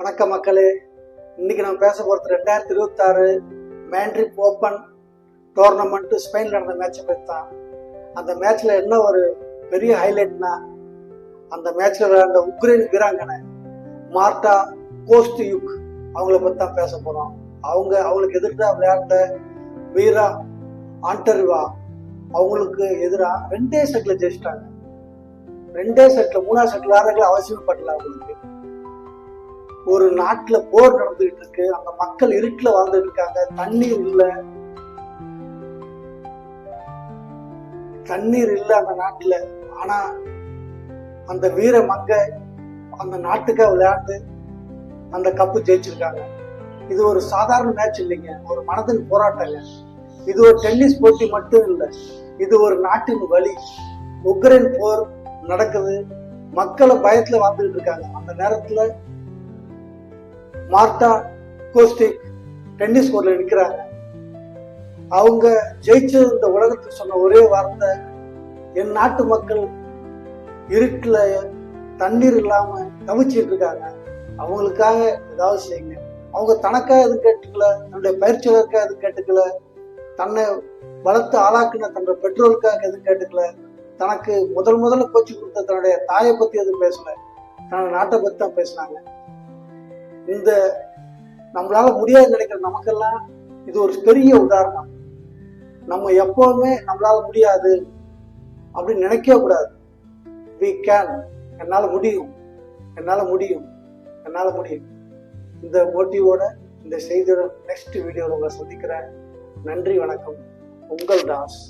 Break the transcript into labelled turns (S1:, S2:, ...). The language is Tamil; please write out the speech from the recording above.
S1: வணக்க மக்களே, இன்னைக்கு நம்ம பேச போகிறது 2026 மேண்ட்ரிப் ஓப்பன் டோர்னமெண்ட் ஸ்பெயினில் நடந்த மேட்சை பற்றி தான். அந்த மேட்ச்ல என்ன ஒரு பெரிய ஹைலைட்னா, அந்த மேட்ச்ல விளையாண்ட உக்ரைன் வீராங்கனை மார்டா கோஸ்டியுக் அவங்கள பற்றி தான் பேச போகிறோம். அவங்களுக்கு எதிர்த்து விளையாண்ட வீரா ஆண்டர்வா அவங்களுக்கு எதிராக 2 செட்ல ஜெயிச்சிட்டாங்க. 2 செட்ல 3ஆவது செட்ல விளையாடுறதுக்கு அவசியம் படல. அவங்களுக்கு ஒரு நாட்டுல போர் நடந்துகிட்டு இருக்கு, அந்த மக்கள் இருட்டுல வாழ்ந்துட்டு இருக்காங்க, தண்ணீர் இல்ல அந்த நாட்டுல. ஆனா அந்த வீர மங்க அந்த நாட்டுக்காக விளையாண்டு அந்த கப்பு ஜெயிச்சிருக்காங்க. இது ஒரு சாதாரண மேட்ச் இல்லைங்க, ஒரு மனதின் போராட்டங்க. இது ஒரு டென்னிஸ் போட்டி மட்டும் இல்லை, இது ஒரு நாட்டின் வழி. உக்ரைன் போர் நடக்குது, மக்களை பயத்துல வாழ்ந்துகிட்டு இருக்காங்க. அந்த நேரத்துல மார்டா கோஸ்டிக் டென்னிஸ் கோர்ட்ல நிற்கிறாங்க. அவங்க ஜெயிச்சு இந்த உலகத்துக்கு சொன்ன ஒரே வார்த்தை, என் நாட்டு மக்கள் இருட்டுல தண்ணீர் இல்லாம தவிச்சிட்டு இருக்காங்க, அவங்களுக்காக ஏதாவது செய்யுங்க. அவங்க தனக்காக எதுவும் கேட்டுக்கல, தன்னுடைய பயிற்சியாளருக்காக எதுவும் கேட்டுக்கல, தன்னை வளர்த்து ஆளாக்குன தன்னுடைய பெற்றோருக்காக எதுவும் கேட்டுக்கல, தனக்கு முதல்ல கோச்சு கொடுத்த தன்னுடைய தாயை பத்தி எதுவும் பேசல, தன்னுடைய நாட்டை பத்தி தான் பேசினாங்க. இந்த நம்மளால முடியாது நினைக்கிற நமக்கெல்லாம் இது ஒரு பெரிய உதாரணம். நம்ம எப்பவுமே நம்மளால முடியாது அப்படின்னு நினைக்கவே கூடாது. we can, என்னால முடியும். இந்த மோட்டிவோட, இந்த செய்தியோட நெக்ஸ்ட் வீடியோவில் உங்களை சந்திக்கிறேன். நன்றி, வணக்கம். உங்கள் தாஸ்.